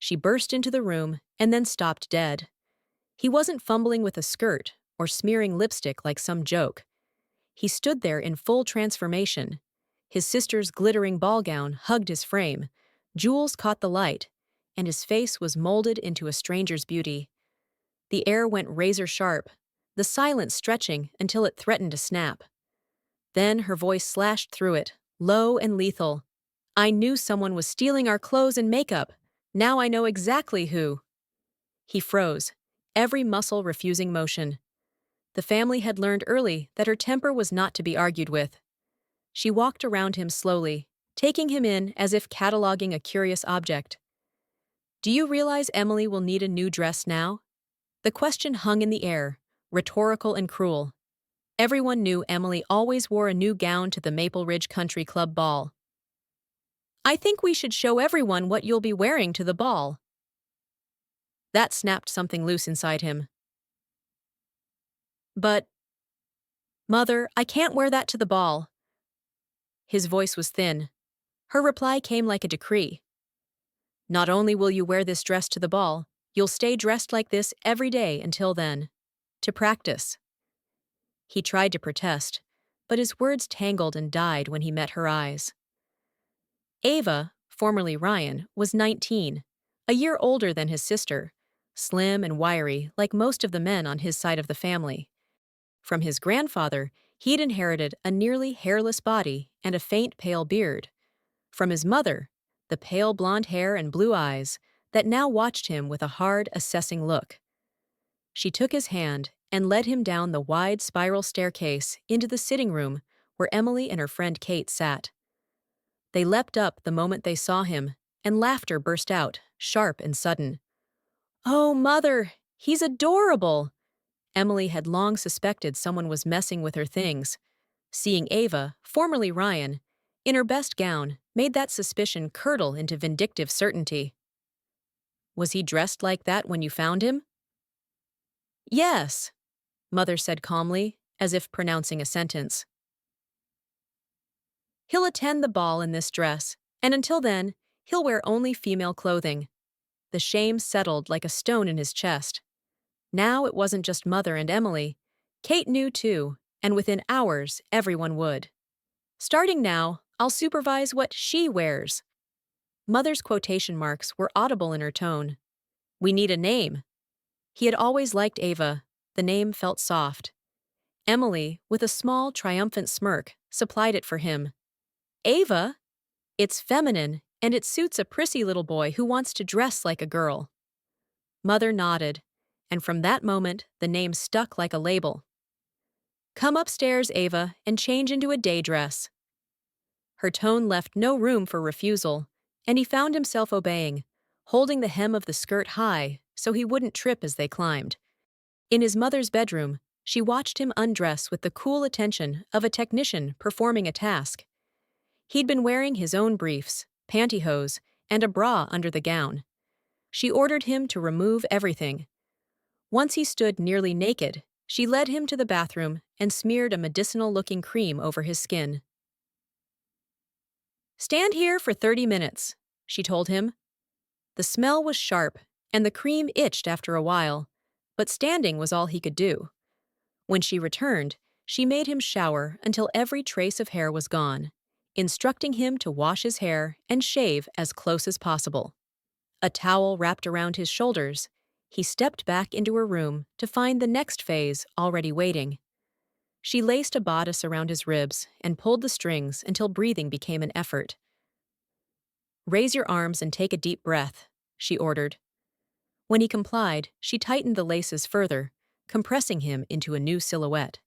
She burst into the room and then stopped dead. He wasn't fumbling with a skirt or smearing lipstick like some joke. He stood there in full transformation. His sister's glittering ball gown hugged his frame, jewels caught the light, and his face was molded into a stranger's beauty. The air went razor sharp, the silence stretching until it threatened to snap. Then her voice slashed through it, low and lethal. "I knew someone was stealing our clothes and makeup. Now I know exactly who." He froze, every muscle refusing motion. The family had learned early that her temper was not to be argued with. She walked around him slowly, taking him in as if cataloging a curious object. "Do you realize Emily will need a new dress now?" The question hung in the air, rhetorical and cruel. Everyone knew Emily always wore a new gown to the Maple Ridge Country Club ball. "I think we should show everyone what you'll be wearing to the ball." That snapped something loose inside him. "But, Mother, I can't wear that to the ball." His voice was thin. Her reply came like a decree. "Not only will you wear this dress to the ball, you'll stay dressed like this every day until then. To practice." He tried to protest, but his words tangled and died when he met her eyes. Ava, formerly Ryan, was 19, a year older than his sister, slim and wiry like most of the men on his side of the family. From his grandfather, he'd inherited a nearly hairless body and a faint pale beard. From his mother, the pale blonde hair and blue eyes that now watched him with a hard, assessing look. She took his hand and led him down the wide spiral staircase into the sitting room where Emily and her friend Kate sat. They leapt up the moment they saw him, and laughter burst out, sharp and sudden. "Oh, Mother, he's adorable!" Emily had long suspected someone was messing with her things. Seeing Ava, formerly Ryan, in her best gown made that suspicion curdle into vindictive certainty. "Was he dressed like that when you found him?" "Yes," Mother said calmly, as if pronouncing a sentence. "He'll attend the ball in this dress, and until then, he'll wear only female clothing." The shame settled like a stone in his chest. Now it wasn't just Mother and Emily. Kate knew too, and within hours, everyone would. "Starting now, I'll supervise what she wears." Mother's quotation marks were audible in her tone. "We need a name." He had always liked Ava. The name felt soft. Emily, with a small, triumphant smirk, supplied it for him. "Ava? It's feminine, and it suits a prissy little boy who wants to dress like a girl." Mother nodded, and from that moment the name stuck like a label. "Come upstairs, Ava, and change into a day dress." Her tone left no room for refusal, and he found himself obeying, holding the hem of the skirt high so he wouldn't trip as they climbed. In his mother's bedroom, she watched him undress with the cool attention of a technician performing a task. He'd been wearing his own briefs, pantyhose, and a bra under the gown. She ordered him to remove everything. Once he stood nearly naked, she led him to the bathroom and smeared a medicinal-looking cream over his skin. "Stand here for 30 minutes, she told him. The smell was sharp, and the cream itched after a while, but standing was all he could do. When she returned, she made him shower until every trace of hair was gone, instructing him to wash his hair and shave as close as possible. A towel wrapped around his shoulders, he stepped back into her room to find the next phase already waiting. She laced a bodice around his ribs and pulled the strings until breathing became an effort. "Raise your arms and take a deep breath," she ordered. When he complied, she tightened the laces further, compressing him into a new silhouette.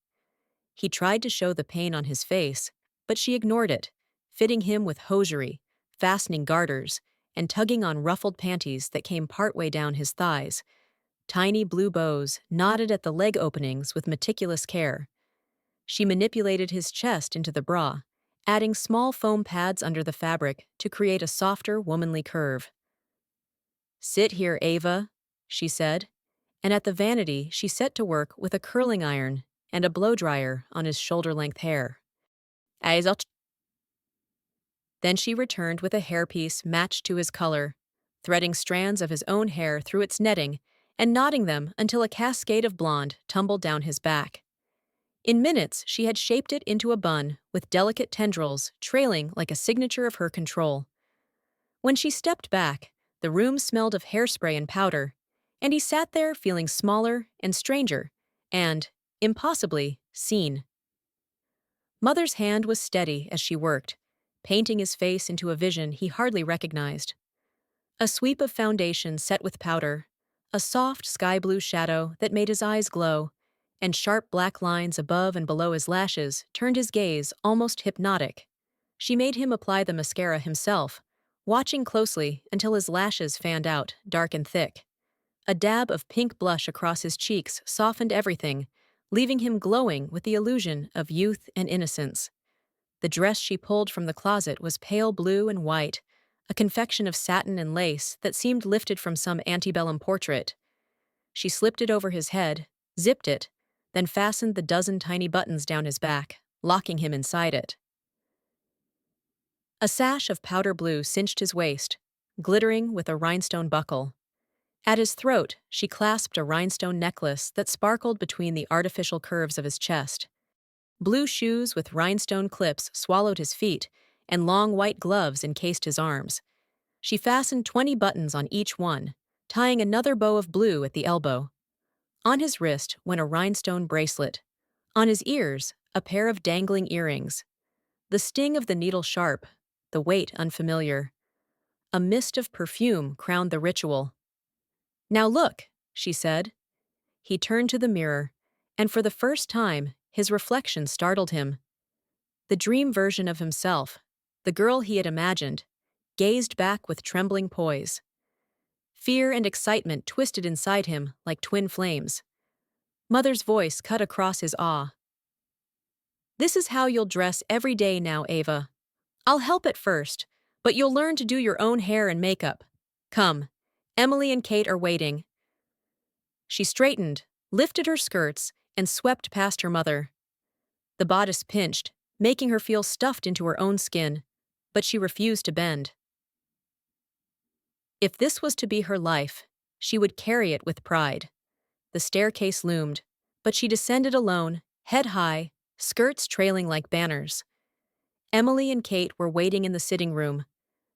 He tried to show the pain on his face, but she ignored it, fitting him with hosiery, fastening garters, and tugging on ruffled panties that came partway down his thighs. Tiny blue bows knotted at the leg openings with meticulous care. She manipulated his chest into the bra, adding small foam pads under the fabric to create a softer, womanly curve. "Sit here, Ava," she said, and at the vanity she set to work with a curling iron and a blow-dryer on his shoulder-length hair. Then she returned with a hairpiece matched to his color, threading strands of his own hair through its netting and knotting them until a cascade of blonde tumbled down his back. In minutes, she had shaped it into a bun with delicate tendrils trailing like a signature of her control. When she stepped back, the room smelled of hairspray and powder, and he sat there feeling smaller and stranger, and, impossibly, seen. Mother's hand was steady as she worked, painting his face into a vision he hardly recognized. A sweep of foundation set with powder, a soft sky blue shadow that made his eyes glow, and sharp black lines above and below his lashes turned his gaze almost hypnotic. She made him apply the mascara himself, watching closely until his lashes fanned out, dark and thick. A dab of pink blush across his cheeks softened everything, leaving him glowing with the illusion of youth and innocence. The dress she pulled from the closet was pale blue and white, a confection of satin and lace that seemed lifted from some antebellum portrait. She slipped it over his head, zipped it, then fastened the dozen tiny buttons down his back, locking him inside it. A sash of powder blue cinched his waist, glittering with a rhinestone buckle. At his throat, she clasped a rhinestone necklace that sparkled between the artificial curves of his chest. Blue shoes with rhinestone clips swallowed his feet, and long white gloves encased his arms. She fastened 20 buttons on each one, tying another bow of blue at the elbow. On his wrist went a rhinestone bracelet. On his ears, a pair of dangling earrings. The sting of the needle sharp, the weight unfamiliar. A mist of perfume crowned the ritual. "Now look," she said. He turned to the mirror, and for the first time, his reflection startled him. The dream version of himself, the girl he had imagined, gazed back with trembling poise. Fear and excitement twisted inside him like twin flames. Mother's voice cut across his awe. "This is how you'll dress every day now, Ava. I'll help at first, but you'll learn to do your own hair and makeup. Come, Emily and Kate are waiting." She straightened, lifted her skirts, and swept past her mother. The bodice pinched, making her feel stuffed into her own skin, but she refused to bend. If this was to be her life, she would carry it with pride. The staircase loomed, but she descended alone, head high, skirts trailing like banners. Emily and Kate were waiting in the sitting room.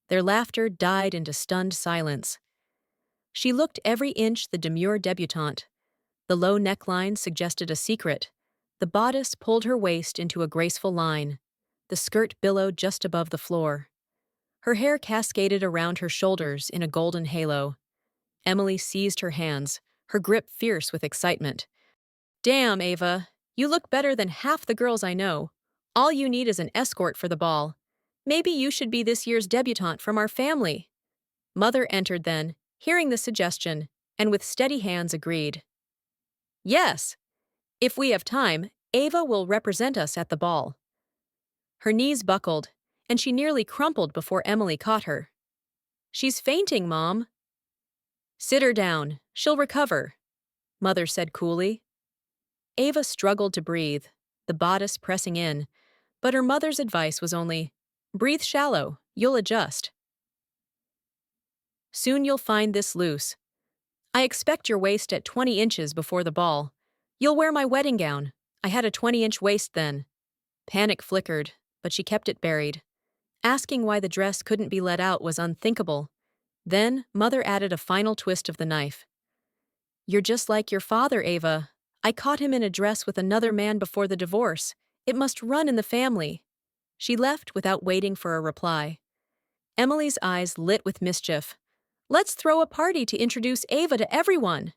Their laughter died into stunned silence. She looked every inch the demure debutante. The low neckline suggested a secret. The bodice pulled her waist into a graceful line. The skirt billowed just above the floor. Her hair cascaded around her shoulders in a golden halo. Emily seized her hands, her grip fierce with excitement. "Damn, Ava, you look better than half the girls I know. All you need is an escort for the ball. Maybe you should be this year's debutante from our family." Mother entered then, hearing the suggestion, and with steady hands agreed. "Yes, if we have time, Ava will represent us at the ball." Her knees buckled, and she nearly crumpled before Emily caught her. "She's fainting, Mom." "Sit her down. She'll recover," Mother said coolly. Ava struggled to breathe, the bodice pressing in, but her mother's advice was only, "Breathe shallow, you'll adjust. Soon you'll find this loose. I expect your waist at 20 inches before the ball. You'll wear my wedding gown. I had a 20-inch waist then." Panic flickered, but she kept it buried. Asking why the dress couldn't be let out was unthinkable. Then, Mother added a final twist of the knife. "You're just like your father, Ava. I caught him in a dress with another man before the divorce. It must run in the family." She left without waiting for a reply. Emily's eyes lit with mischief. "Let's throw a party to introduce Ava to everyone."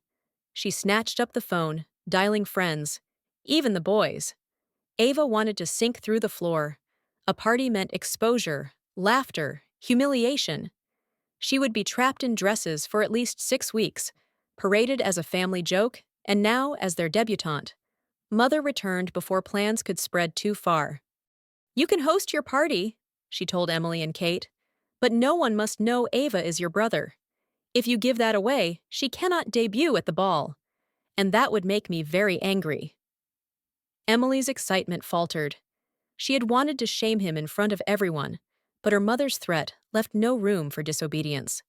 She snatched up the phone, dialing friends, even the boys. Ava wanted to sink through the floor. A party meant exposure, laughter, humiliation. She would be trapped in dresses for at least 6 weeks, paraded as a family joke, and now as their debutante. Mother returned before plans could spread too far. "You can host your party," she told Emily and Kate, "but no one must know Ava is your brother. If you give that away, she cannot debut at the ball. And that would make me very angry." Emily's excitement faltered. She had wanted to shame him in front of everyone, but her mother's threat left no room for disobedience.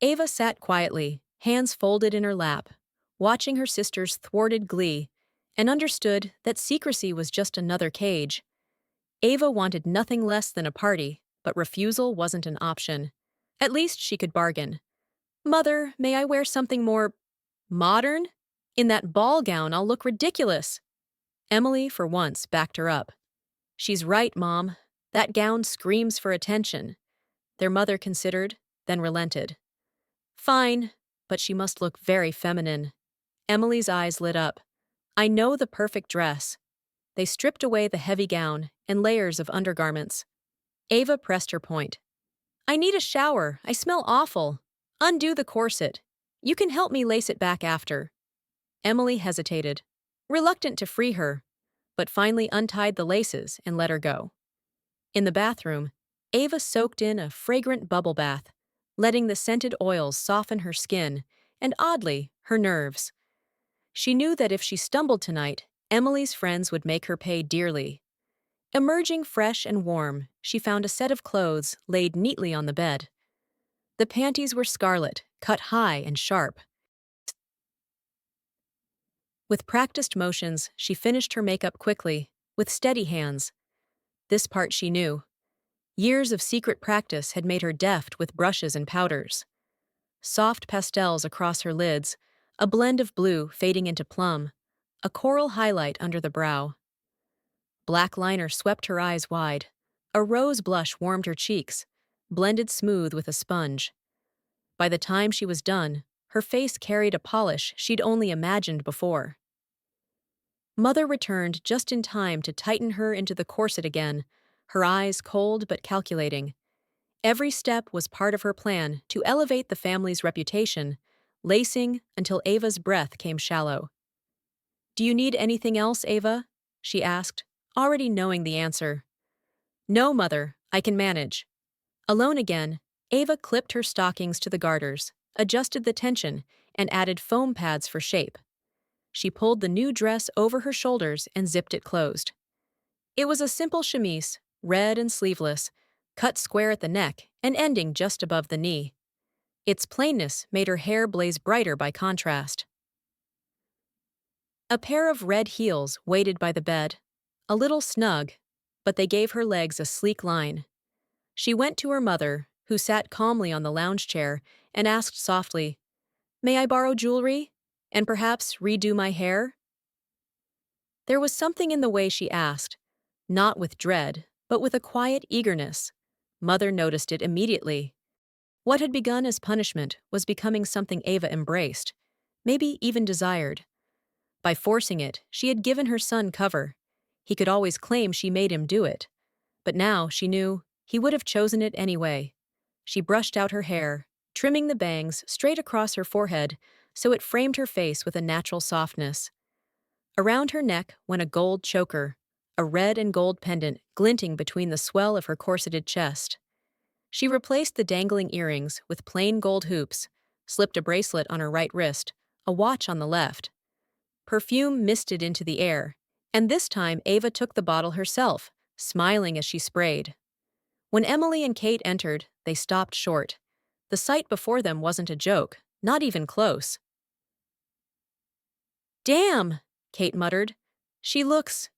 Ava sat quietly, hands folded in her lap, watching her sister's thwarted glee, and understood that secrecy was just another cage. Ava wanted nothing less than a party, but refusal wasn't an option. At least she could bargain. "Mother, may I wear something more modern? In that ball gown, I'll look ridiculous." Emily, for once, backed her up. "She's right, Mom. That gown screams for attention." Their mother considered, then relented. "Fine, but she must look very feminine." Emily's eyes lit up. "I know the perfect dress." They stripped away the heavy gown and layers of undergarments. Ava pressed her point. "I need a shower. I smell awful. Undo the corset. You can help me lace it back after." Emily hesitated, reluctant to free her, but finally untied the laces and let her go. In the bathroom, Ava soaked in a fragrant bubble bath, letting the scented oils soften her skin and, oddly, her nerves. She knew that if she stumbled tonight, Emily's friends would make her pay dearly. Emerging fresh and warm, she found a set of clothes laid neatly on the bed. The panties were scarlet, cut high and sharp. With practiced motions, she finished her makeup quickly, with steady hands. This part she knew. Years of secret practice had made her deft with brushes and powders. Soft pastels across her lids, a blend of blue fading into plum, a coral highlight under the brow. Black liner swept her eyes wide. A rose blush warmed her cheeks, blended smooth with a sponge. By the time she was done, her face carried a polish she'd only imagined before. Mother returned just in time to tighten her into the corset again, her eyes cold but calculating. Every step was part of her plan to elevate the family's reputation, lacing until Ava's breath came shallow. "Do you need anything else, Ava?" she asked, already knowing the answer. "No, Mother, I can manage." Alone again, Ava clipped her stockings to the garters, adjusted the tension, and added foam pads for shape. She pulled the new dress over her shoulders and zipped it closed. It was a simple chemise, red and sleeveless, cut square at the neck and ending just above the knee. Its plainness made her hair blaze brighter by contrast. A pair of red heels waited by the bed, a little snug, but they gave her legs a sleek line. She went to her mother, who sat calmly on the lounge chair, and asked softly, "May I borrow jewelry? And perhaps redo my hair?" There was something in the way she asked, not with dread, but with a quiet eagerness. Mother noticed it immediately. What had begun as punishment was becoming something Ava embraced, maybe even desired. By forcing it, she had given her son cover. He could always claim she made him do it. But now, she knew, he would have chosen it anyway. She brushed out her hair, trimming the bangs straight across her forehead so it framed her face with a natural softness. Around her neck went a gold choker, a red and gold pendant glinting between the swell of her corseted chest. She replaced the dangling earrings with plain gold hoops, slipped a bracelet on her right wrist, a watch on the left. Perfume misted into the air, and this time Ava took the bottle herself, smiling as she sprayed. When Emily and Kate entered, they stopped short. The sight before them wasn't a joke, not even close. "Damn," Kate muttered. "She looks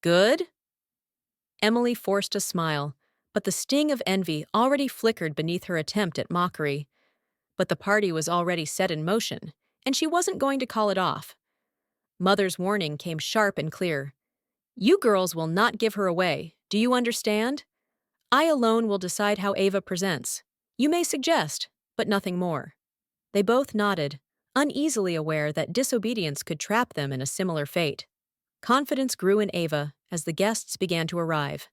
good?" Emily forced a smile, but the sting of envy already flickered beneath her attempt at mockery. But the party was already set in motion, and she wasn't going to call it off. Mother's warning came sharp and clear. "You girls will not give her away, do you understand? I alone will decide how Ava presents. You may suggest, but nothing more." They both nodded, uneasily aware that disobedience could trap them in a similar fate. Confidence grew in Ava as the guests began to arrive.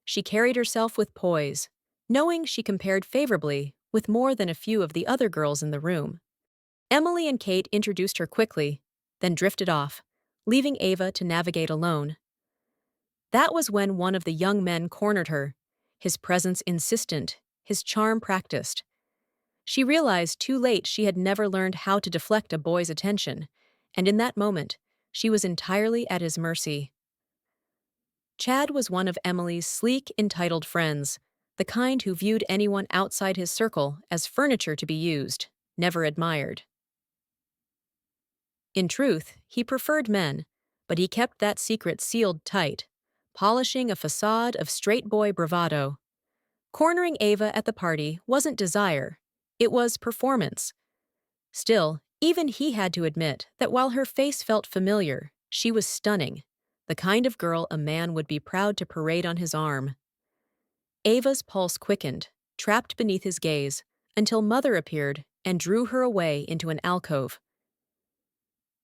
She carried herself with poise, knowing she compared favorably with more than a few of the other girls in the room. Emily and Kate introduced her quickly, then drifted off, leaving Ava to navigate alone. That was when one of the young men cornered her, his presence insistent, his charm practiced. She realized too late she had never learned how to deflect a boy's attention, and in that moment, she was entirely at his mercy. Chad was one of Emily's sleek, entitled friends, the kind who viewed anyone outside his circle as furniture to be used, never admired. In truth, he preferred men, but he kept that secret sealed tight, polishing a facade of straight boy bravado. Cornering Ava at the party wasn't desire, it was performance. Still, even he had to admit that while her face felt familiar, she was stunning, the kind of girl a man would be proud to parade on his arm. Ava's pulse quickened, trapped beneath his gaze, until Mother appeared and drew her away into an alcove.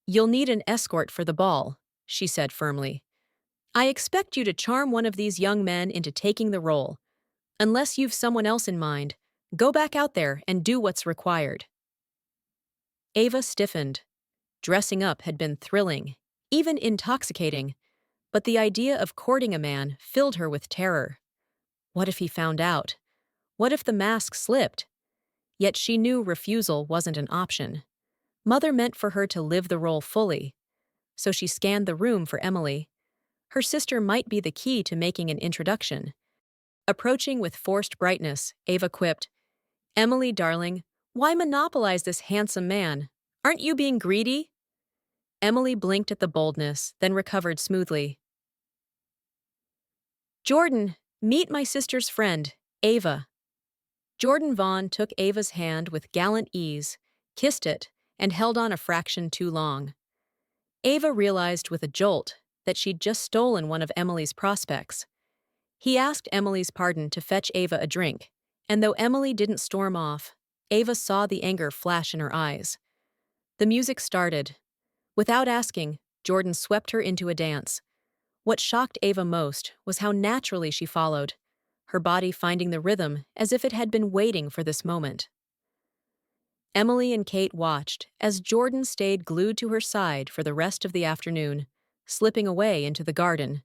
"You'll need an escort for the ball," she said firmly. "I expect you to charm one of these young men into taking the role. Unless you've someone else in mind, go back out there and do what's required." Ava stiffened. Dressing up had been thrilling, even intoxicating, but the idea of courting a man filled her with terror. What if he found out? What if the mask slipped? Yet she knew refusal wasn't an option. Mother meant for her to live the role fully, so she scanned the room for Emily. Her sister might be the key to making an introduction. Approaching with forced brightness, Ava quipped, "Emily, darling, why monopolize this handsome man? Aren't you being greedy?" Emily blinked at the boldness, then recovered smoothly. "Jordan, meet my sister's friend, Ava." Jordan Vaughn took Ava's hand with gallant ease, kissed it, and held on a fraction too long. Ava realized with a jolt that she'd just stolen one of Emily's prospects. He asked Emily's pardon to fetch Ava a drink, and though Emily didn't storm off, Ava saw the anger flash in her eyes. The music started. Without asking, Jordan swept her into a dance. What shocked Ava most was how naturally she followed, her body finding the rhythm as if it had been waiting for this moment. Emily and Kate watched as Jordan stayed glued to her side for the rest of the afternoon, slipping away into the garden,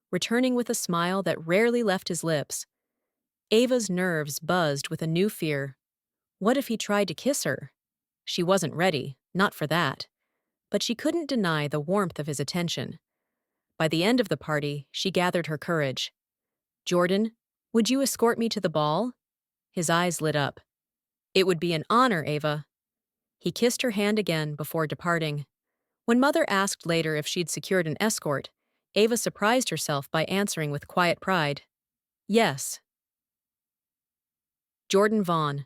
returning with a smile that rarely left his lips. Ava's nerves buzzed with a new fear. What if he tried to kiss her? She wasn't ready, not for that. But she couldn't deny the warmth of his attention. By the end of the party, she gathered her courage. "Jordan, would you escort me to the ball?" His eyes lit up. "It would be an honor, Ava." He kissed her hand again before departing. When Mother asked later if she'd secured an escort, Ava surprised herself by answering with quiet pride, "Yes." Jordan Vaughn.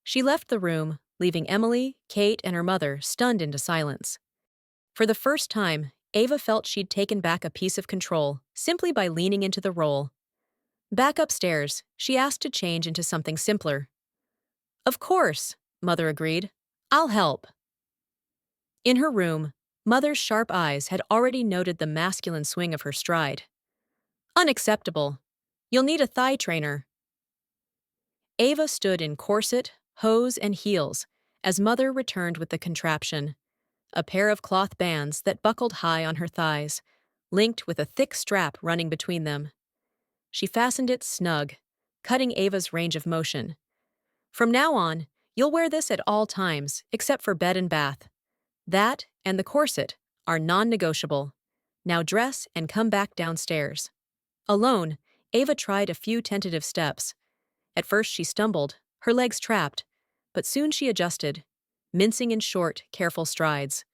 She left the room, leaving Emily, Kate, and her mother stunned into silence. For the first time, Ava felt she'd taken back a piece of control simply by leaning into the role. Back upstairs, she asked to change into something simpler. "Of course," Mother agreed. "I'll help." In her room, Mother's sharp eyes had already noted the masculine swing of her stride. "Unacceptable. You'll need a thigh trainer." Ava stood in corset, hose, and heels as Mother returned with the contraption, a pair of cloth bands that buckled high on her thighs, linked with a thick strap running between them. She fastened it snug, cutting Ava's range of motion. "From now on, you'll wear this at all times, except for bed and bath. That and the corset are non-negotiable. Now dress and come back downstairs." Alone, Ava tried a few tentative steps. At first she stumbled, her legs trapped, but soon she adjusted, mincing in short, careful strides.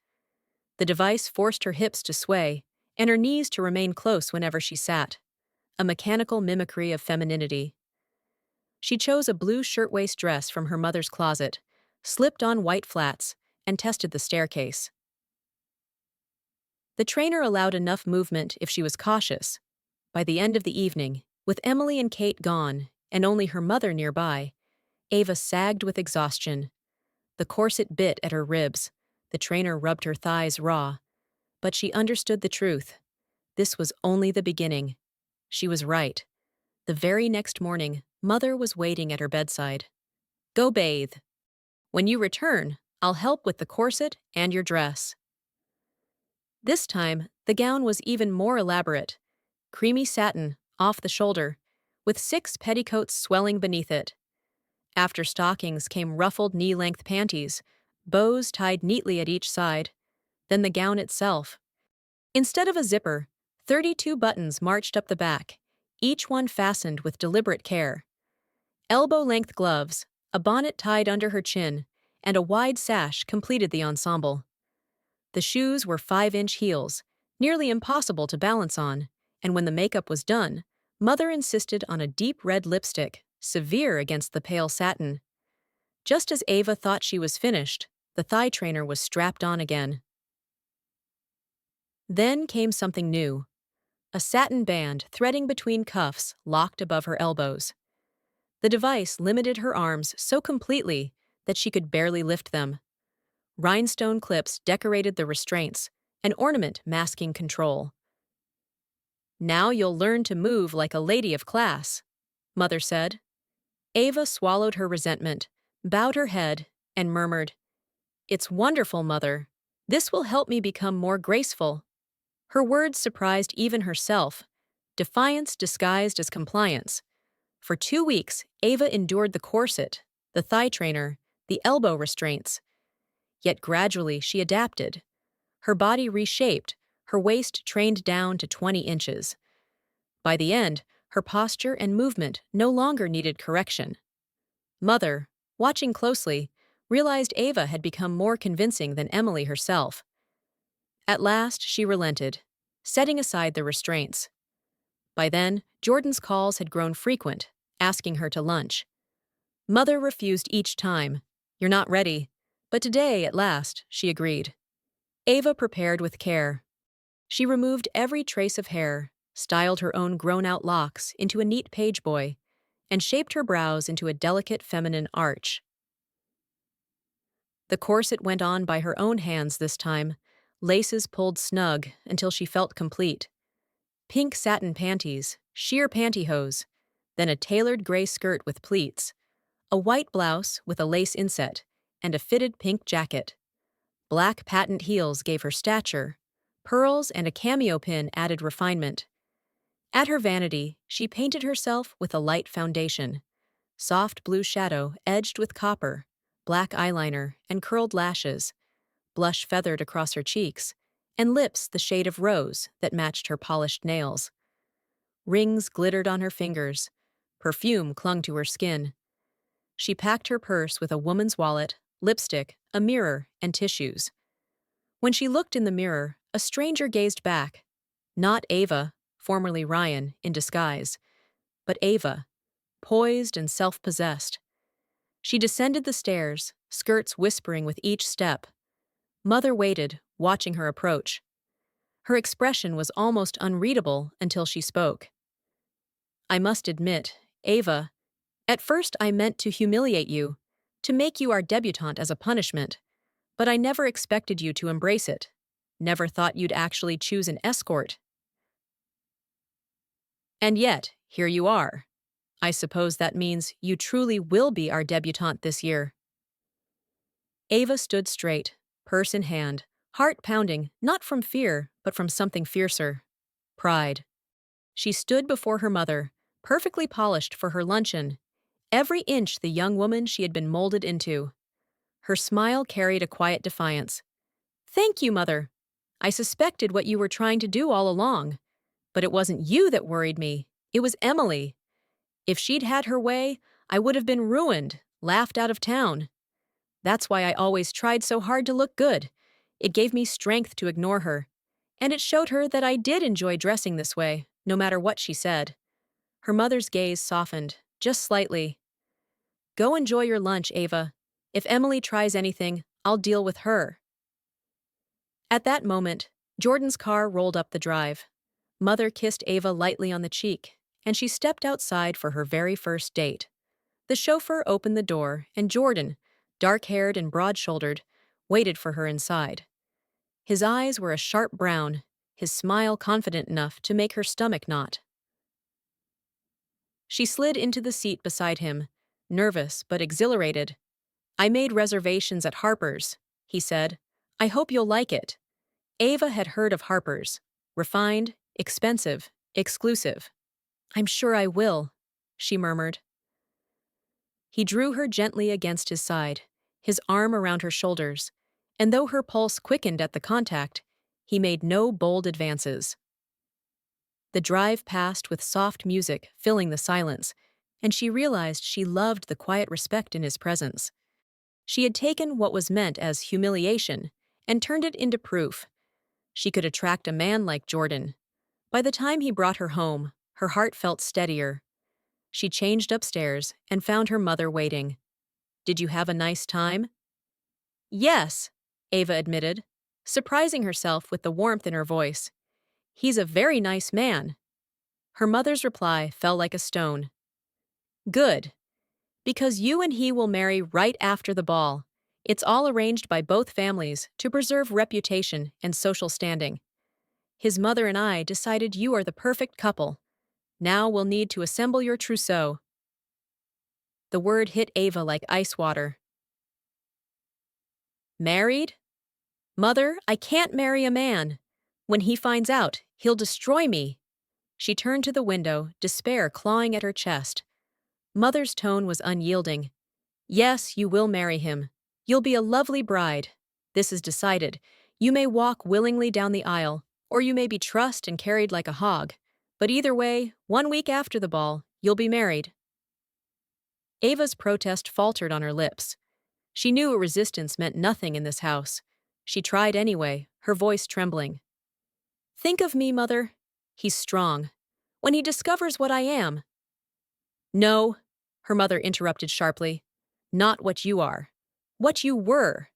The device forced her hips to sway and her knees to remain close whenever she sat, a mechanical mimicry of femininity. She chose a blue shirtwaist dress from her mother's closet, slipped on white flats, and tested the staircase. The trainer allowed enough movement if she was cautious. By the end of the evening, with Emily and Kate gone and only her mother nearby, Ava sagged with exhaustion. The corset bit at her ribs, the trainer rubbed her thighs raw, but she understood the truth. This was only the beginning. She was right. The very next morning, Mother was waiting at her bedside. "Go bathe. When you return, I'll help with the corset and your dress." This time, the gown was even more elaborate. Creamy satin, off the shoulder, with 6 petticoats swelling beneath it. After stockings came ruffled knee-length panties, bows tied neatly at each side, then the gown itself. Instead of a zipper, 32 buttons marched up the back, each one fastened with deliberate care. Elbow-length gloves, a bonnet tied under her chin, and a wide sash completed the ensemble. The shoes were 5-inch heels, nearly impossible to balance on, and when the makeup was done, Mother insisted on a deep red lipstick, severe against the pale satin. Just as Ava thought she was finished, the thigh trainer was strapped on again. Then came something new. A satin band threading between cuffs locked above her elbows. The device limited her arms so completely that she could barely lift them. Rhinestone clips decorated the restraints, an ornament masking control. "Now you'll learn to move like a lady of class," Mother said. Ava swallowed her resentment, bowed her head, and murmured, "It's wonderful, Mother. This will help me become more graceful." Her words surprised even herself, defiance disguised as compliance. For 2 weeks, Ava endured the corset, the thigh trainer, the elbow restraints. Yet gradually she adapted. Her body reshaped, her waist trained down to 20 inches. By the end, her posture and movement no longer needed correction. Mother, watching closely, realized Ava had become more convincing than Emily herself. At last, she relented, setting aside the restraints. By then, Jordan's calls had grown frequent, asking her to lunch. Mother refused each time. "You're not ready." But today, at last, she agreed. Ava prepared with care. She removed every trace of hair, styled her own grown-out locks into a neat page boy, and shaped her brows into a delicate feminine arch. The corset went on by her own hands this time, laces pulled snug until she felt complete. Pink satin panties, sheer pantyhose, then a tailored gray skirt with pleats, a white blouse with a lace inset, and a fitted pink jacket. Black patent heels gave her stature. Pearls and a cameo pin added refinement. At her vanity, she painted herself with a light foundation. Soft blue shadow edged with copper, black eyeliner and curled lashes, blush feathered across her cheeks, and lips the shade of rose that matched her polished nails. Rings glittered on her fingers. Perfume clung to her skin. She packed her purse with a woman's wallet, lipstick, a mirror, and tissues. When she looked in the mirror, a stranger gazed back. Not Ava, formerly Ryan, in disguise, but Ava, poised and self-possessed. She descended the stairs, skirts whispering with each step. Mother waited, watching her approach. Her expression was almost unreadable until she spoke. "I must admit, Ava, at first I meant to humiliate you, to make you our debutante as a punishment, but I never expected you to embrace it. Never thought you'd actually choose an escort. And yet, here you are. I suppose that means you truly will be our debutante this year." Ava stood straight, purse in hand, heart pounding, not from fear, but from something fiercer. Pride. She stood before her mother, perfectly polished for her luncheon, every inch the young woman she had been molded into. Her smile carried a quiet defiance. "Thank you, Mother. I suspected what you were trying to do all along. But it wasn't you that worried me. It was Emily. If she'd had her way, I would have been ruined, laughed out of town. That's why I always tried so hard to look good. It gave me strength to ignore her. And it showed her that I did enjoy dressing this way, no matter what she said." Her mother's gaze softened, just slightly. "Go enjoy your lunch, Ava. If Emily tries anything, I'll deal with her." At that moment, Jordan's car rolled up the drive. Mother kissed Ava lightly on the cheek, and she stepped outside for her very first date. The chauffeur opened the door, and Jordan, dark-haired and broad-shouldered, waited for her inside. His eyes were a sharp brown, his smile confident enough to make her stomach knot. She slid into the seat beside him, nervous but exhilarated. "I made reservations at Harper's," he said. "I hope you'll like it." Ava had heard of Harper's. Refined, expensive, exclusive. "I'm sure I will," she murmured. He drew her gently against his side, his arm around her shoulders, and though her pulse quickened at the contact, he made no bold advances. The drive passed with soft music filling the silence, and she realized she loved the quiet respect in his presence. She had taken what was meant as humiliation and turned it into proof. She could attract a man like Jordan. By the time he brought her home, her heart felt steadier. She changed upstairs and found her mother waiting. "Did you have a nice time?" "Yes," Ava admitted, surprising herself with the warmth in her voice. "He's a very nice man." Her mother's reply fell like a stone. "Good. Because you and he will marry right after the ball. It's all arranged by both families to preserve reputation and social standing. His mother and I decided you are the perfect couple. Now we'll need to assemble your trousseau." The word hit Ava like ice water. "Married? Mother, I can't marry a man. When he finds out, he'll destroy me." She turned to the window, despair clawing at her chest. Mother's tone was unyielding. "Yes, you will marry him. You'll be a lovely bride. This is decided. You may walk willingly down the aisle, or you may be trussed and carried like a hog. But either way, 1 week after the ball, you'll be married." Ava's protest faltered on her lips. She knew a resistance meant nothing in this house. She tried anyway, her voice trembling. "Think of me, Mother. He's strong. When he discovers what I am—" "No," her mother interrupted sharply. "Not what you are. What you were.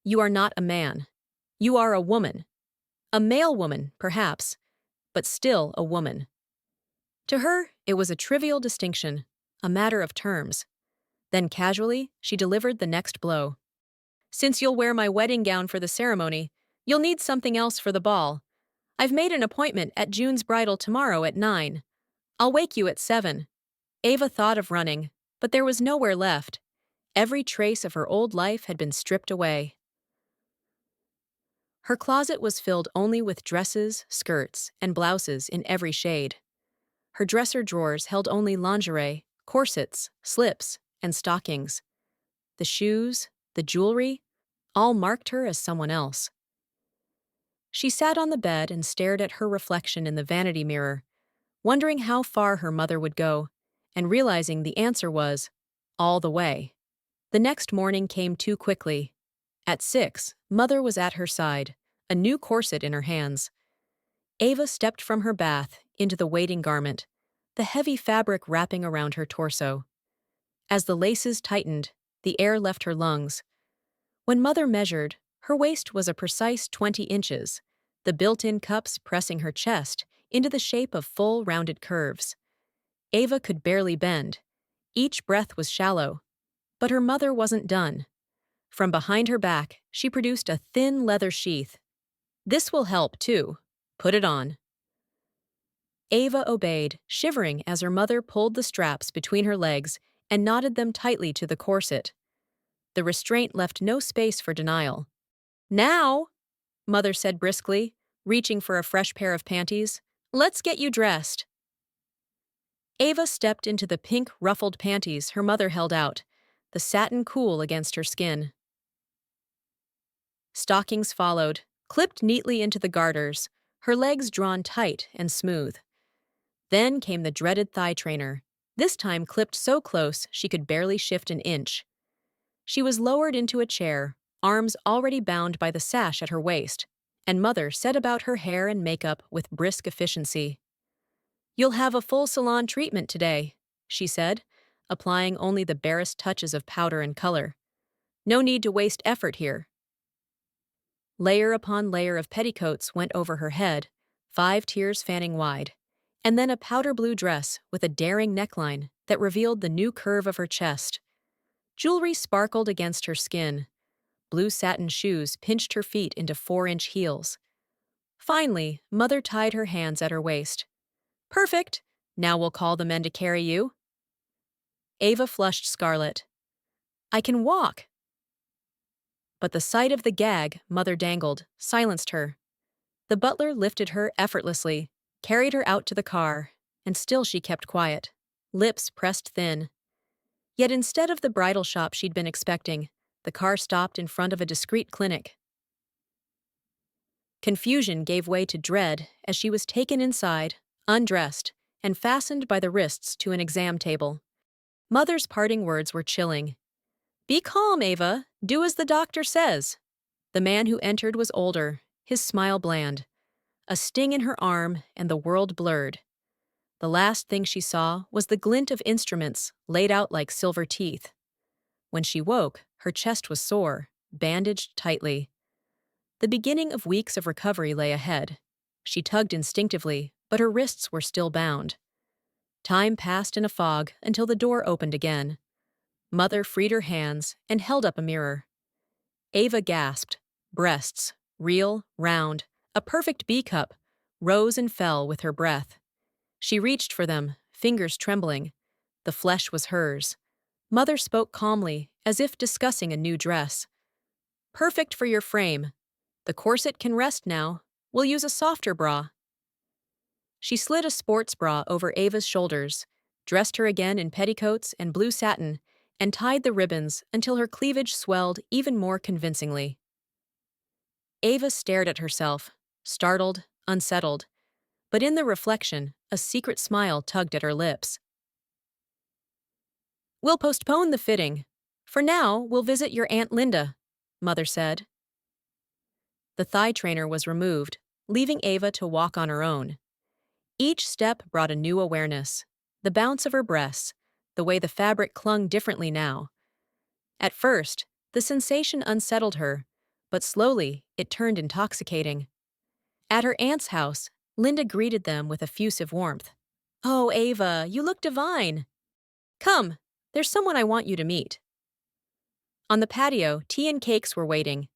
You are not a man. You are a woman. A male woman, perhaps, but still a woman." To her, it was a trivial distinction, a matter of terms. Then casually, she delivered the next blow. "Since you'll wear my wedding gown for the ceremony, you'll need something else for the ball. I've made an appointment at June's bridal tomorrow at 9. I'll wake you at 7. Ava thought of running, but there was nowhere left. Every trace of her old life had been stripped away. Her closet was filled only with dresses, skirts, and blouses in every shade. Her dresser drawers held only lingerie, corsets, slips, and stockings. The shoes, the jewelry, all marked her as someone else. She sat on the bed and stared at her reflection in the vanity mirror, wondering how far her mother would go, and realizing the answer was, all the way. The next morning came too quickly. At 6, Mother was at her side, a new corset in her hands. Ava stepped from her bath into the waiting garment, the heavy fabric wrapping around her torso. As the laces tightened, the air left her lungs. When Mother measured, her waist was a precise 20 inches, the built-in cups pressing her chest into the shape of full, rounded curves. Ava could barely bend. Each breath was shallow. But her mother wasn't done. From behind her back, she produced a thin leather sheath. "This will help, too. Put it on." Ava obeyed, shivering as her mother pulled the straps between her legs and knotted them tightly to the corset. The restraint left no space for denial. "Now," Mother said briskly, reaching for a fresh pair of panties, "let's get you dressed." Ava stepped into the pink, ruffled panties her mother held out, the satin cool against her skin. Stockings followed, clipped neatly into the garters, her legs drawn tight and smooth. Then came the dreaded thigh trainer, this time clipped so close she could barely shift an inch. She was lowered into a chair, arms already bound by the sash at her waist, and Mother set about her hair and makeup with brisk efficiency. "You'll have a full salon treatment today," she said, applying only the barest touches of powder and color. "No need to waste effort here." Layer upon layer of petticoats went over her head, 5 tiers fanning wide, and then a powder blue dress with a daring neckline that revealed the new curve of her chest. Jewelry sparkled against her skin. Blue satin shoes pinched her feet into 4-inch heels. Finally, Mother tied her hands at her waist. "Perfect. Now we'll call the men to carry you." Ava flushed scarlet. "I can walk." But the sight of the gag Mother dangled silenced her. The butler lifted her effortlessly, carried her out to the car, and still she kept quiet, lips pressed thin. Yet instead of the bridal shop she'd been expecting, the car stopped in front of a discreet clinic. Confusion gave way to dread as she was taken inside, undressed, and fastened by the wrists to an exam table. Mother's parting words were chilling. "Be calm, Ava. Do as the doctor says." The man who entered was older, his smile bland. A sting in her arm, and the world blurred. The last thing she saw was the glint of instruments laid out like silver teeth. When she woke, her chest was sore, bandaged tightly. The beginning of weeks of recovery lay ahead. She tugged instinctively, but her wrists were still bound. Time passed in a fog until the door opened again. Mother freed her hands and held up a mirror. Ava gasped. Breasts, real, round, a perfect B-cup, rose and fell with her breath. She reached for them, fingers trembling. The flesh was hers. Mother spoke calmly, as if discussing a new dress. "Perfect for your frame. The corset can rest now. We'll use a softer bra." She slid a sports bra over Ava's shoulders, dressed her again in petticoats and blue satin, and tied the ribbons until her cleavage swelled even more convincingly. Ava stared at herself, startled, unsettled, but in the reflection, a secret smile tugged at her lips. "We'll postpone the fitting. For now, we'll visit your Aunt Linda," Mother said. The thigh trainer was removed, leaving Ava to walk on her own. Each step brought a new awareness. The bounce of her breasts, the way the fabric clung differently now. At first, the sensation unsettled her, but slowly it turned intoxicating. At her aunt's house, Linda greeted them with effusive warmth. "Oh, Ava, you look divine. Come, there's someone I want you to meet." On the patio, tea and cakes were waiting.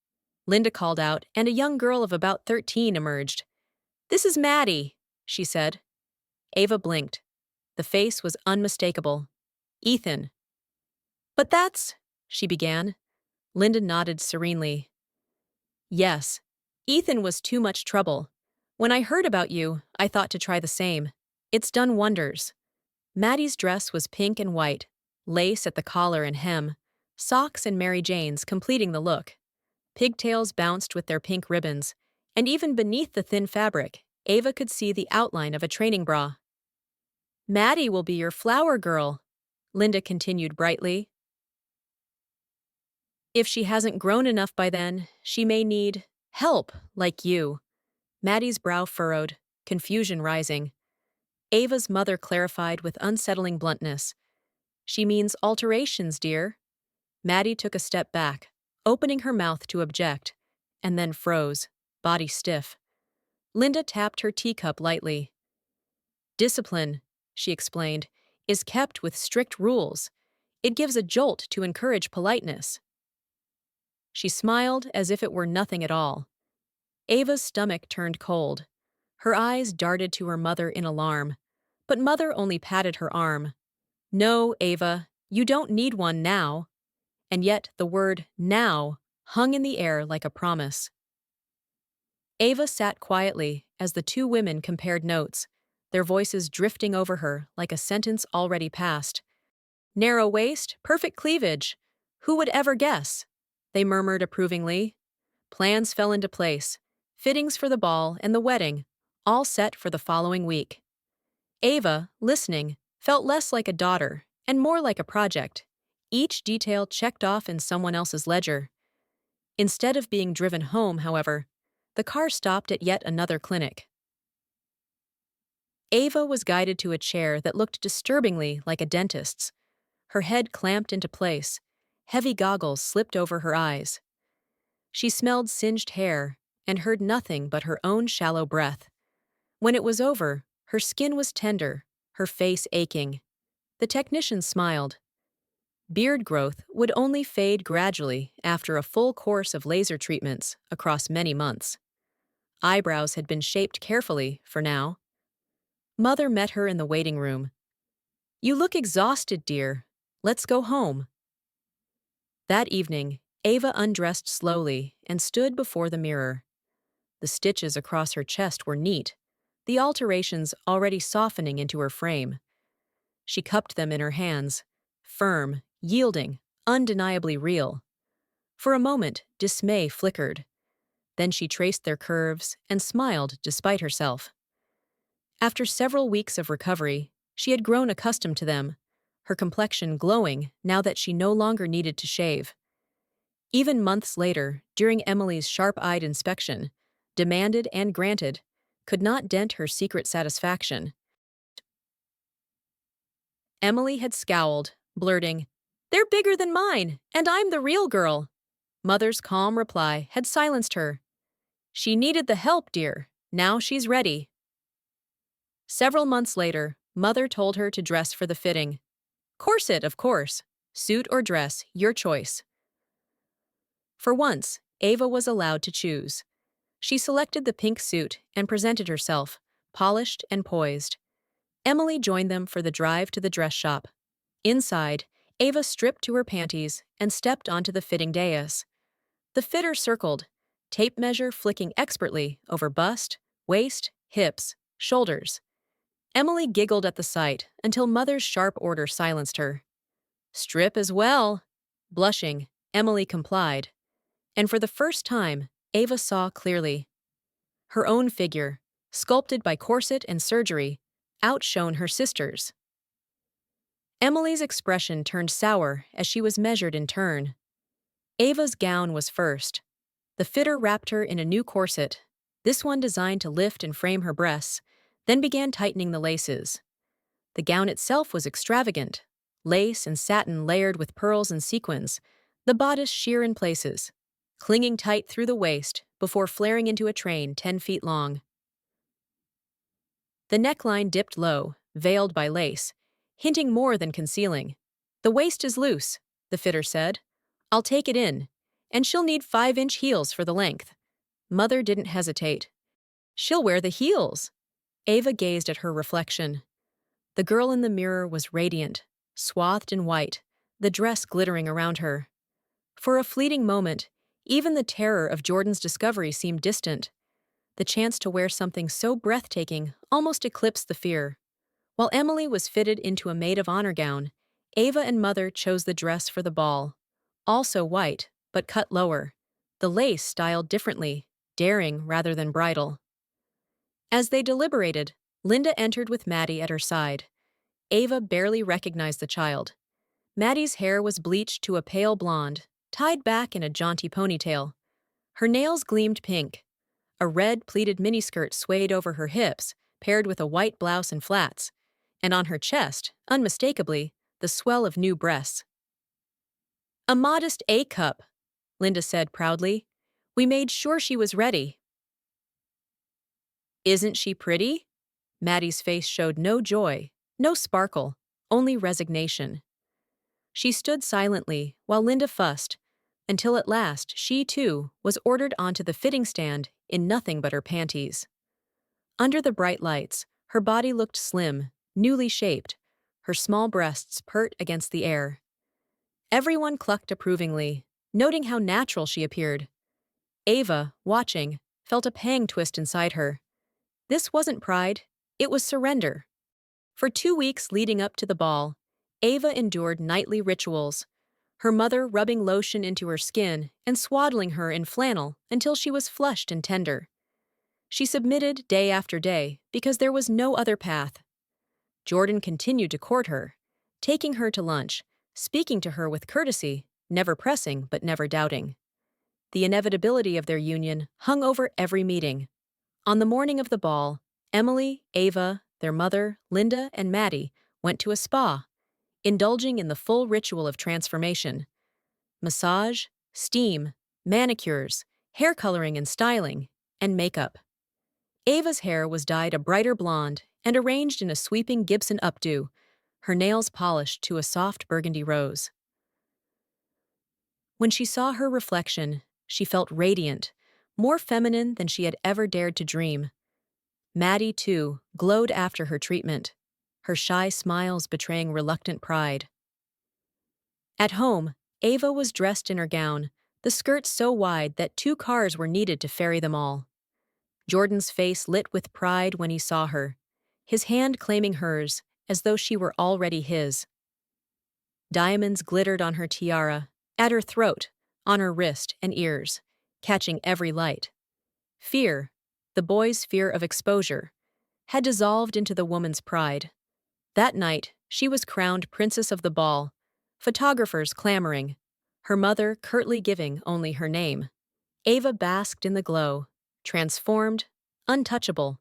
Linda called out, and a young girl of about 13 emerged. "This is Maddie," she said. Ava blinked. The face was unmistakable. "Ethan." "But that's—" she began. Linda nodded serenely. "Yes, Ethan was too much trouble. When I heard about you, I thought to try the same. It's done wonders." Maddie's dress was pink and white, lace at the collar and hem, socks and Mary Janes completing the look. Pigtails bounced with their pink ribbons, and even beneath the thin fabric, Ava could see the outline of a training bra. "Maddie will be your flower girl," Linda continued brightly. "If she hasn't grown enough by then, she may need help, like you." Maddie's brow furrowed, confusion rising. Ava's mother clarified with unsettling bluntness. "She means alterations, dear." Maddie took a step back, opening her mouth to object, and then froze, body stiff. Linda tapped her teacup lightly. "Discipline," she explained, "is kept with strict rules. It gives a jolt to encourage politeness." She smiled as if it were nothing at all. Ava's stomach turned cold. Her eyes darted to her mother in alarm, but Mother only patted her arm. "No, Ava, you don't need one now." And yet the word now hung in the air like a promise. Ava sat quietly as the two women compared notes, their voices drifting over her like a sentence already passed. "Narrow waist, perfect cleavage. Who would ever guess?" they murmured approvingly. Plans fell into place, fittings for the ball and the wedding, all set for the following week. Ava, listening, felt less like a daughter and more like a project, each detail checked off in someone else's ledger. Instead of being driven home, however, the car stopped at yet another clinic. Ava was guided to a chair that looked disturbingly like a dentist's. Her head clamped into place, heavy goggles slipped over her eyes. She smelled singed hair and heard nothing but her own shallow breath. When it was over, her skin was tender, her face aching. The technician smiled. Beard growth would only fade gradually after a full course of laser treatments across many months. Eyebrows had been shaped carefully for now. Mother met her in the waiting room. "You look exhausted, dear. Let's go home." That evening, Ava undressed slowly and stood before the mirror. The stitches across her chest were neat, the alterations already softening into her frame. She cupped them in her hands, firm, yielding, undeniably real. For a moment, dismay flickered. Then she traced their curves and smiled despite herself. After several weeks of recovery, she had grown accustomed to them, her complexion glowing now that she no longer needed to shave. Even months later, during Emily's sharp-eyed inspection, demanded and granted, could not dent her secret satisfaction. Emily had scowled, blurting, "They're bigger than mine, and I'm the real girl." Mother's calm reply had silenced her. "She needed the help, dear. Now she's ready." Several months later, Mother told her to dress for the fitting. Corset, of course. Suit or dress, your choice. For once, Ava was allowed to choose. She selected the pink suit and presented herself, polished and poised. Emily joined them for the drive to the dress shop. Inside, Ava stripped to her panties and stepped onto the fitting dais. The fitter circled, tape measure flicking expertly over bust, waist, hips, shoulders. Emily giggled at the sight until Mother's sharp order silenced her. "Strip as well." Blushing, Emily complied. And for the first time, Ava saw clearly. Her own figure, sculpted by corset and surgery, outshone her sister's. Emily's expression turned sour as she was measured in turn. Ava's gown was first. The fitter wrapped her in a new corset, this one designed to lift and frame her breasts, then began tightening the laces. The gown itself was extravagant, lace and satin layered with pearls and sequins, the bodice sheer in places, clinging tight through the waist before flaring into a train 10 feet long. The neckline dipped low, veiled by lace, hinting more than concealing. "The waist is loose," the fitter said. "I'll take it in, and she'll need 5-inch heels for the length." Mother didn't hesitate. "She'll wear the heels." Ava gazed at her reflection. The girl in the mirror was radiant, swathed in white, the dress glittering around her. For a fleeting moment, even the terror of Jordan's discovery seemed distant. The chance to wear something so breathtaking almost eclipsed the fear. While Emily was fitted into a maid of honor gown, Ava and Mother chose the dress for the ball. Also white, but cut lower. The lace styled differently, daring rather than bridal. As they deliberated, Linda entered with Maddie at her side. Ava barely recognized the child. Maddie's hair was bleached to a pale blonde, tied back in a jaunty ponytail. Her nails gleamed pink. A red pleated miniskirt swayed over her hips, paired with a white blouse and flats, and on her chest, unmistakably, the swell of new breasts. "A modest A-cup," Linda said proudly. "We made sure she was ready." "Isn't she pretty?" Maddie's face showed no joy, no sparkle, only resignation. She stood silently while Linda fussed, until at last she, too, was ordered onto the fitting stand in nothing but her panties. Under the bright lights, her body looked slim, newly shaped, her small breasts pert against the air. Everyone clucked approvingly, noting how natural she appeared. Ava, watching, felt a pang twist inside her. This wasn't pride, it was surrender. For 2 weeks leading up to the ball, Ava endured nightly rituals, her mother rubbing lotion into her skin and swaddling her in flannel until she was flushed and tender. She submitted day after day because there was no other path. Jordan continued to court her, taking her to lunch, speaking to her with courtesy, never pressing but never doubting. The inevitability of their union hung over every meeting. On the morning of the ball, Emily, Ava, their mother, Linda, and Maddie went to a spa, indulging in the full ritual of transformation. Massage, steam, manicures, hair coloring and styling, and makeup. Ava's hair was dyed a brighter blonde and arranged in a sweeping Gibson updo, her nails polished to a soft burgundy rose. When she saw her reflection, she felt radiant, more feminine than she had ever dared to dream. Maddie, too, glowed after her treatment, her shy smiles betraying reluctant pride. At home, Ava was dressed in her gown, the skirt so wide that 2 cars were needed to ferry them all. Jordan's face lit with pride when he saw her, his hand claiming hers as though she were already his. Diamonds glittered on her tiara, at her throat, on her wrist and ears, catching every light. Fear, the boy's fear of exposure, had dissolved into the woman's pride. That night, she was crowned Princess of the Ball, photographers clamoring, her mother curtly giving only her name. Ava basked in the glow, transformed, untouchable.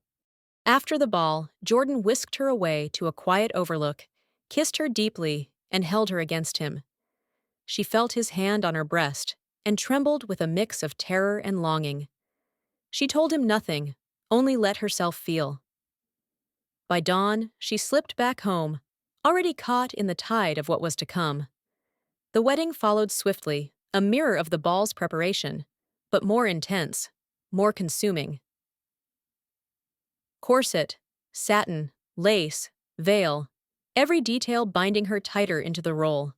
After the ball, Jordan whisked her away to a quiet overlook, kissed her deeply, and held her against him. She felt his hand on her breast and trembled with a mix of terror and longing. She told him nothing, only let herself feel. By dawn, she slipped back home, already caught in the tide of what was to come. The wedding followed swiftly, a mirror of the ball's preparation, but more intense, more consuming. Corset, satin, lace, veil, every detail binding her tighter into the role.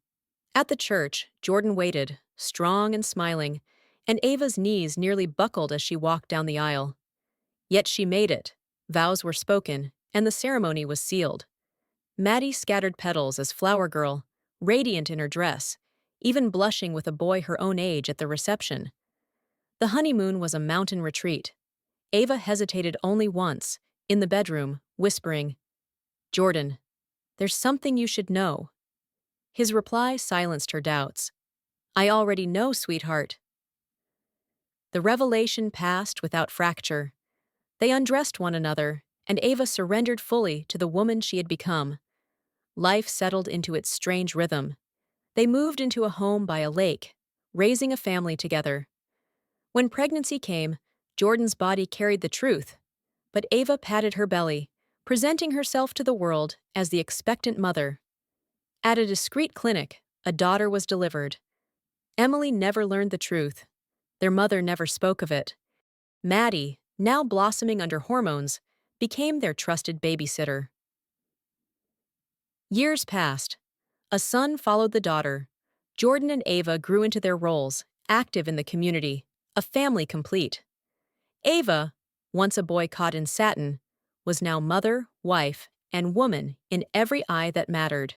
At the church, Jordan waited, strong and smiling, and Ava's knees nearly buckled as she walked down the aisle. Yet she made it. Vows were spoken, and the ceremony was sealed. Maddie scattered petals as flower girl, radiant in her dress, even blushing with a boy her own age at the reception. The honeymoon was a mountain retreat. Ava hesitated only once, in the bedroom, whispering, "Jordan, there's something you should know." His reply silenced her doubts. "I already know, sweetheart." The revelation passed without fracture. They undressed one another, and Ava surrendered fully to the woman she had become. Life settled into its strange rhythm. They moved into a home by a lake, raising a family together. When pregnancy came, Jordan's body carried the truth, but Ava patted her belly, presenting herself to the world as the expectant mother. At a discreet clinic, a daughter was delivered. Emily never learned the truth. Their mother never spoke of it. Maddie, now blossoming under hormones, became their trusted babysitter. Years passed. A son followed the daughter. Jordan and Ava grew into their roles, active in the community, a family complete. Ava, once a boy caught in satin, was now mother, wife, and woman in every eye that mattered.